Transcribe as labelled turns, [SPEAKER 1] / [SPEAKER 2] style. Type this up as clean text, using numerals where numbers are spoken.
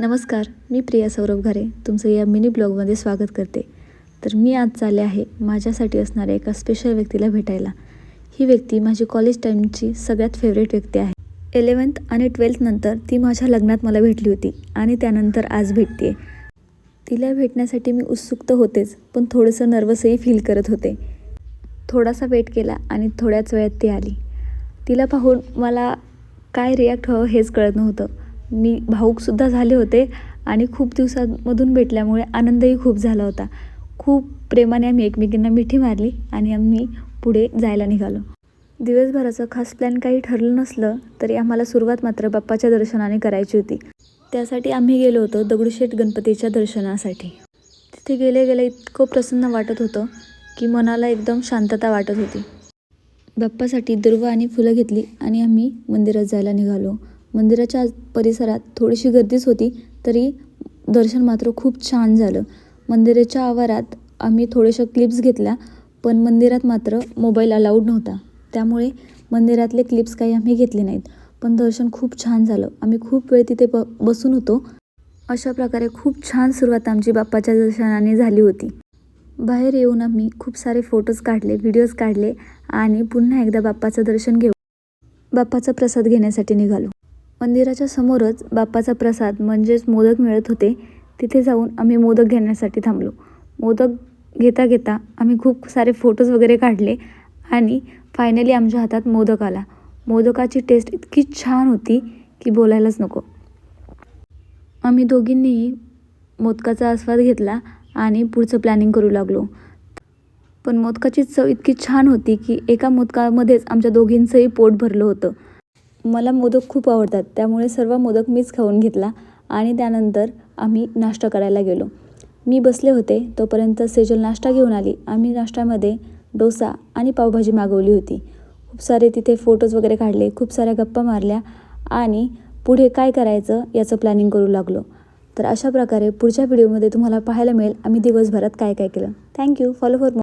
[SPEAKER 1] नमस्कार, मी प्रिया सौरभ घरे तुमचं या मिनी ब्लॉगमध्ये स्वागत करते. तर मी आज चालले आहे माझ्यासाठी असणाऱ्या एका स्पेशल व्यक्तीला भेटायला. ही व्यक्ती माझी कॉलेज टाईमची सगळ्यात फेवरेट व्यक्ती आहे. 11th आणि 12th नंतर ती माझ्या लग्नात मला भेटली होती आणि त्यानंतर आज भेटते. तिला भेटण्यासाठी मी उत्सुक होतेच, पण थोडंसं नर्वसही फील करत होते. थोडासा वेट केला आणि थोड्याच वेळात ती आली. तिला पाहून मला काय रिॲक्ट व्हावं हेच कळत नव्हतं. मी भावूकसुद्धा झाले होते आणि खूप दिवसांमधून भेटल्यामुळे आनंदही खूप झाला होता. खूप प्रेमाने आम्ही एकमेकींना मिठी मारली आणि आम्ही पुढे जायला निघालो. दिवसभराचं खास प्लॅन काही ठरलं नसलं तरी आम्हाला सुरुवात मात्र बाप्पाच्या दर्शनाने करायची होती. त्यासाठी आम्ही गेलो होतो दगडूशेठ गणपतीच्या दर्शनासाठी. तिथे गेले इतकं प्रसन्न वाटत होतं की मनाला एकदम शांतता वाटत होती. बाप्पासाठी दुर्वा आणि फुलं घेतली आणि आम्ही मंदिरात जायला निघालो. मंदिराच्या परिसरात थोडीशी गर्दीच होती, तरी दर्शन मात्र खूप छान झालं. मंदिराच्या आवारात आम्ही थोड्याशा क्लिप्स घेतल्या, पण मंदिरात मात्र मोबाईल अलाउड नव्हता. त्यामुळे मंदिरातले क्लिप्स काही आम्ही घेतले नाहीत. पण दर्शन खूप छान झालं. आम्ही खूप वेळ तिथे बसून होतो. अशा प्रकारे खूप छान सुरुवात आमची बाप्पाच्या दर्शनाने झाली होती. बाहेर येऊन आम्ही खूप सारे फोटोज काढले, व्हिडिओज काढले आणि पुन्हा एकदा बाप्पाचं दर्शन घेऊन बाप्पाचा प्रसाद घेण्यासाठी निघालो. मंदिराच्या समोरच बाप्पाचा प्रसाद म्हणजेच मोदक मिळत होते. तिथे जाऊन आम्ही मोदक घेण्यासाठी थांबलो. मोदक घेता आम्ही खूप सारे फोटोज वगैरे काढले आणि फायनली आमच्या हातात मोदक आला. मोदकाची टेस्ट इतकी छान होती की बोलायलाच नको. आम्ही दोघींनीही मोदकाचा आस्वाद घेतला आणि पुढचं प्लॅनिंग करू लागलो. पण मोदकाची चव इतकी छान होती की एका मोदकामध्येच आमच्या दोघींचंही पोट भरलं होतं. मला मोदक खूप आवडतात, त्यामुळे सर्व मोदक मीच खाऊन घेतला आणि त्यानंतर आम्ही नाश्ता करायला गेलो. मी बसले होते तोपर्यंत सेजल नाश्ता घेऊन आली. आम्ही नाश्त्यामध्ये डोसा आणि पावभाजी मागवली होती. खूप सारे तिथे फोटोज वगैरे काढले, खूप साऱ्या गप्पा मारल्या आणि पुढे काय करायचं याचं प्लॅनिंग करू लागलो. तर अशा प्रकारे पुढच्या व्हिडिओमध्ये तुम्हाला पाहायला मिळेल आम्ही दिवसभरात काय काय केलं. थँक्यू. Follow for